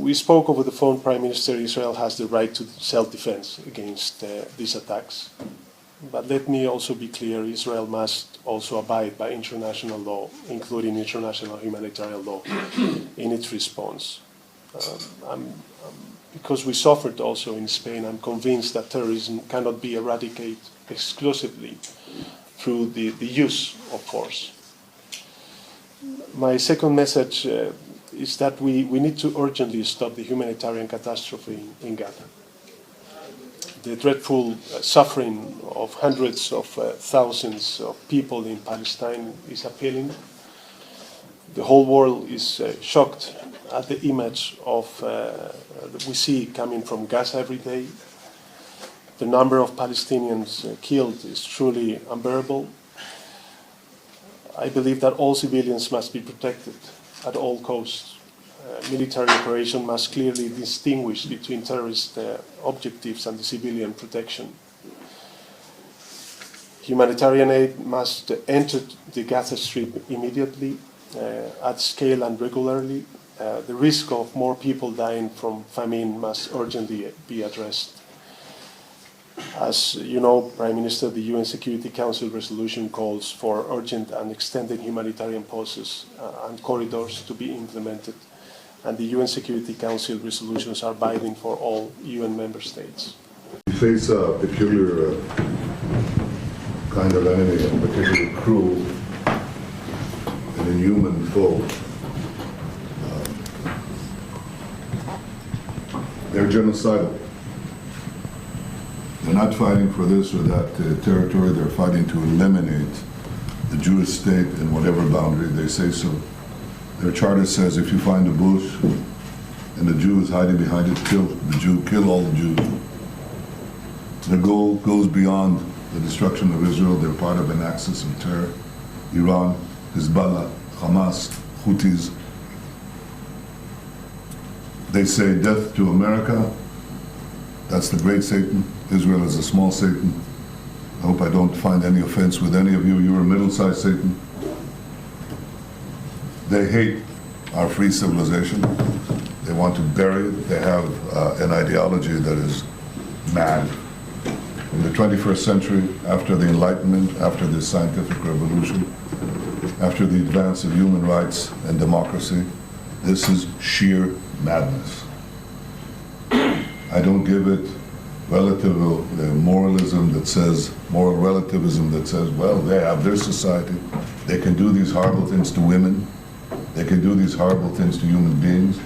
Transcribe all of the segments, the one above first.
we spoke over the phone. Prime Minister, Israel has the right to self-defense against these attacks. But let me also be clear, Israel must also abide by international law, including international humanitarian law, in its response. Because we suffered also in Spain, I'm convinced that terrorism cannot be eradicated exclusively through the use of force. My second message is that we need to urgently stop the humanitarian catastrophe in Gaza. The dreadful suffering of hundreds of thousands of people in Palestine is appalling. The whole world is shocked at the image of that we see coming from Gaza every day. The number of Palestinians killed is truly unbearable. I believe that all civilians must be protected at all costs. Military operation must clearly distinguish between terrorist objectives and the civilian protection. Humanitarian aid must enter the Gaza Strip immediately, at scale and regularly. The risk of more people dying from famine must urgently be addressed. As you know, Prime Minister, the UN Security Council resolution calls for urgent and extended humanitarian pauses and corridors to be implemented, and the UN Security Council resolutions are binding for all UN member states. We face a peculiar kind of enemy, a particularly cruel and inhuman foe. They're genocidal. They're not fighting for this or that territory. They're fighting to eliminate the Jewish state in whatever boundary they say so. Their charter says if you find a bush and the Jew is hiding behind it, kill the Jew, kill all the Jews. Their goal goes beyond the destruction of Israel. They're part of an axis of terror. Iran, Hezbollah, Hamas, Houthis. They say death to America. That's the great Satan. Israel is a small Satan. I hope I don't find any offense with any of you. You're a middle-sized Satan. They hate our free civilization. They want to bury it. They have an ideology that is mad. In the 21st century, after the Enlightenment, after the scientific revolution, after the advance of human rights and democracy, this is sheer madness. I don't give it relative moralism that says, moral relativism that says, well, they have their society. They can do these horrible things to women. They can do these horrible things to human beings.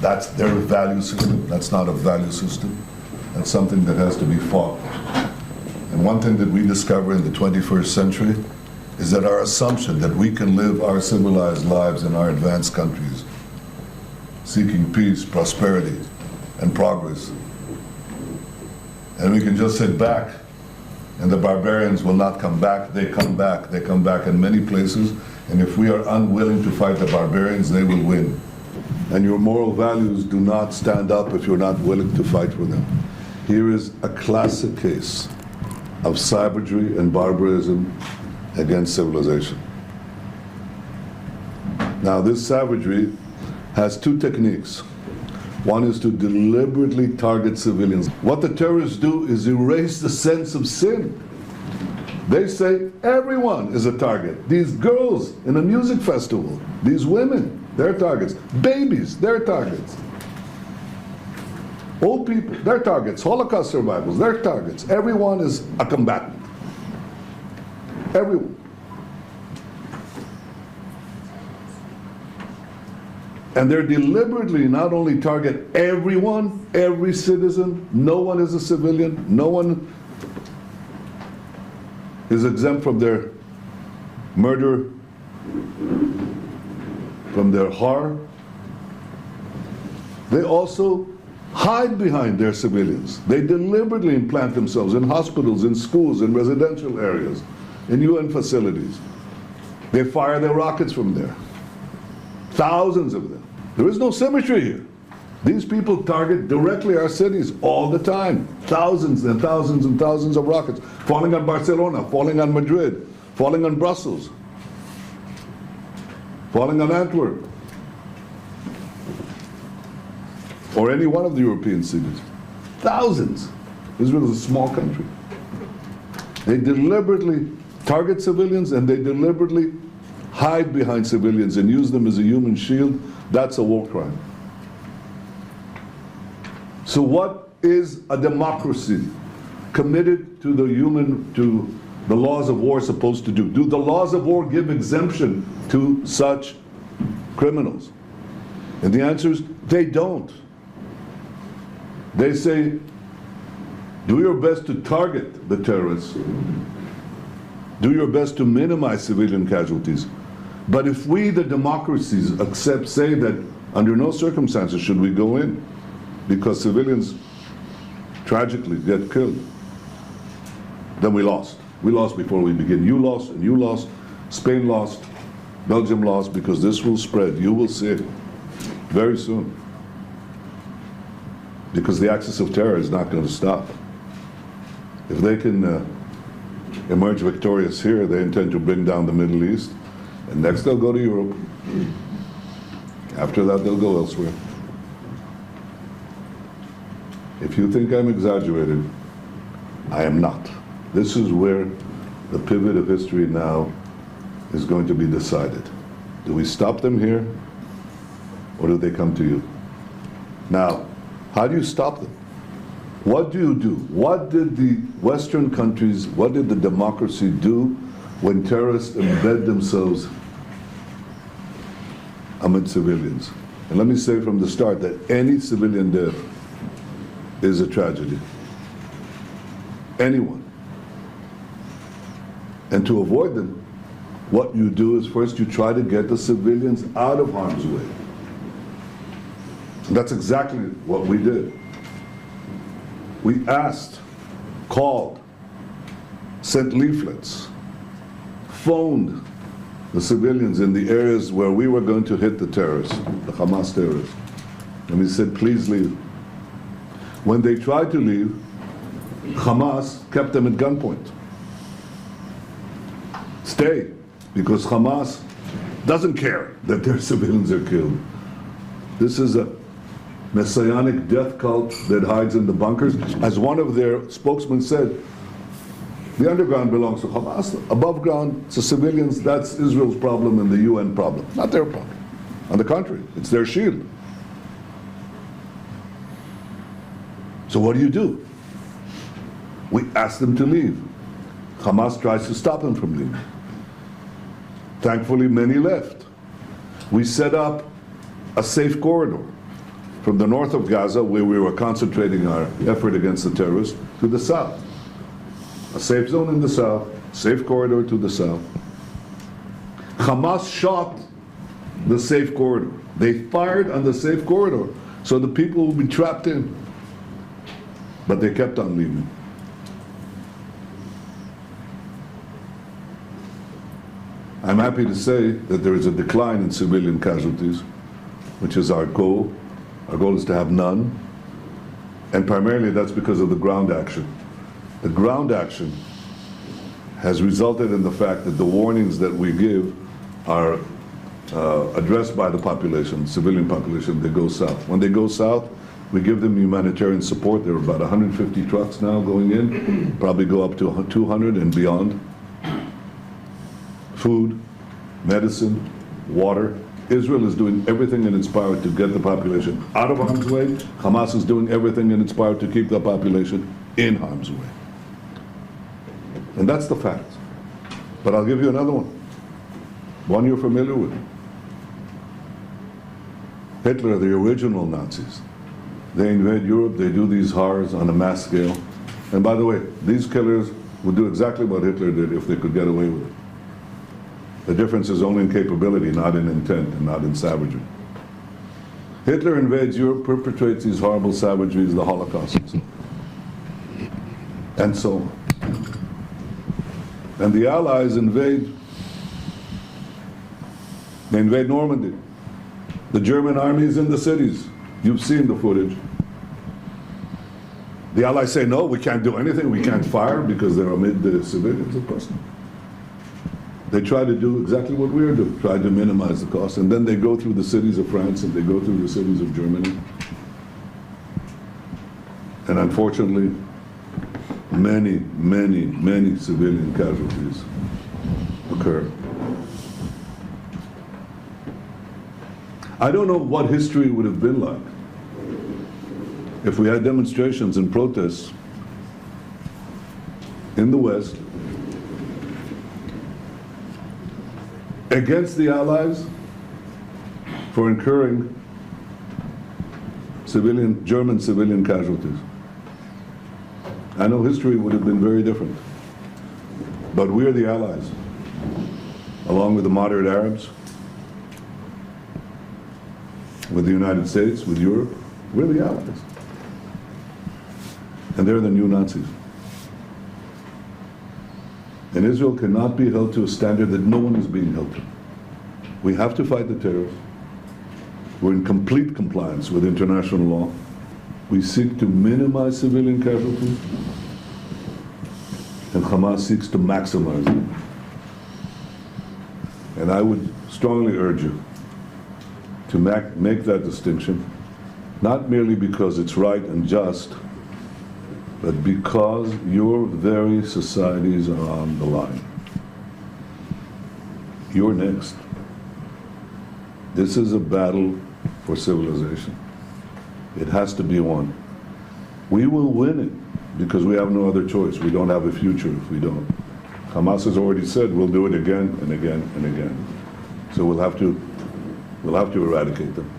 That's their value system. That's not a value system. That's something that has to be fought. And one thing that we discover in the 21st century is that our assumption that we can live our civilized lives in our advanced countries, seeking peace, prosperity, and progress, and we can just sit back and the barbarians will not come back. They come back. They come back in many places. And if we are unwilling to fight the barbarians, they will win. And your moral values do not stand up if you're not willing to fight for them. Here is a classic case of savagery and barbarism against civilization. Now, this savagery has two techniques. One is to deliberately target civilians. What the terrorists do is erase the sense of sin. They say everyone is a target. These girls in a music festival, these women, they're targets. Babies, they're targets. Old people, they're targets. Holocaust survivors, they're targets. Everyone is a combatant. Everyone. And they're deliberately not only target everyone, every citizen, no one is a civilian, no one is exempt from their murder, from their horror. They also hide behind their civilians. They deliberately implant themselves in hospitals, in schools, in residential areas, in UN facilities. They fire their rockets from there. Thousands of them. There is no symmetry here. These people target directly our cities all the time. Thousands and thousands and thousands of rockets falling on Barcelona, falling on Madrid, falling on Brussels, falling on Antwerp. or any one of the European cities. Thousands. Israel is a small country. They deliberately target civilians and they deliberately hide behind civilians and use them as a human shield. That's a war crime. So what is a democracy committed to the laws of war supposed to do? Do the laws of war give exemption to such criminals? And the answer is they don't. They say, do your best to target the terrorists. Do your best to minimize civilian casualties. But if we, the democracies, say that under no circumstances should we go in, because civilians tragically get killed, then we lost. We lost before we begin. You lost, and you lost. Spain lost. Belgium lost, because this will spread. You will see it very soon. Because the axis of terror is not going to stop. If they can emerge victorious here, they intend to bring down the Middle East. And next they'll go to Europe. After that, they'll go elsewhere. If you think I'm exaggerating, I am not. This is where the pivot of history now is going to be decided. Do we stop them here, or do they come to you? Now, how do you stop them? What do you do? What did the Western countries, what did the democracy do when terrorists embed themselves amid civilians? And let me say from the start that any civilian death is a tragedy. Anyone. And to avoid them, what you do is first you try to get the civilians out of harm's way. And that's exactly what we did. We asked, called, sent leaflets, phoned the civilians in the areas where we were going to hit the terrorists, the Hamas terrorists. And we said, please leave. When they tried to leave, Hamas kept them at gunpoint. Stay, because Hamas doesn't care that their civilians are killed. This is a messianic death cult that hides in the bunkers. As one of their spokesmen said, the underground belongs to Hamas. Above ground, it's the civilians. That's Israel's problem and the UN problem, not their problem. On the contrary, it's their shield. So what do? We ask them to leave. Hamas tries to stop them from leaving. Thankfully, many left. We set up a safe corridor from the north of Gaza, where we were concentrating our effort against the terrorists, to the south. A safe zone in the south, safe corridor to the south. Hamas shot the safe corridor. They fired on the safe corridor, so the people would be trapped in. But they kept on leaving. I'm happy to say that there is a decline in civilian casualties, which is our goal. Our goal is to have none, and primarily that's because of the ground action. The ground action has resulted in the fact that the warnings that we give are addressed by the population, civilian population. They go south. When they go south, we give them humanitarian support. There are about 150 trucks now going in, probably go up to 200 and beyond. Food, medicine, water. Israel is doing everything in its power to get the population out of harm's way. Hamas is doing everything in its power to keep the population in harm's way. And that's the fact. But I'll give you another one you're familiar with. Hitler, the original Nazis. They invade Europe, they do these horrors on a mass scale. And by the way, these killers would do exactly what Hitler did if they could get away with it. The difference is only in capability, not in intent and not in savagery. Hitler invades Europe, perpetrates these horrible savageries, the Holocaust, and so on. And the Allies invade. They invade Normandy. The German army is in the cities. You've seen the footage. The Allies say, no, we can't do anything, we can't fire because they're amid the civilians, of course not. They try to do exactly what we are doing, try to minimize the cost, and then they go through the cities of France and they go through the cities of Germany, unfortunately, many, many, many civilian casualties occur. I don't know what history would have been like if we had demonstrations and protests in the West against the Allies for incurring German civilian casualties. I know history would have been very different, but we're the Allies, along with the moderate Arabs, with the United States, with Europe. We're the Allies. And they're the new Nazis. And Israel cannot be held to a standard that no one is being held to. We have to fight the terrorists. We're in complete compliance with international law. We seek to minimize civilian casualties, and Hamas seeks to maximize them. And I would strongly urge you to make that distinction, not merely because it's right and just, but because your very societies are on the line. You're next. This is a battle for civilization. It has to be won. We will win it because we have no other choice. We don't have a future if we don't. Hamas has already said we'll do it again and again and again. So we'll have to eradicate them.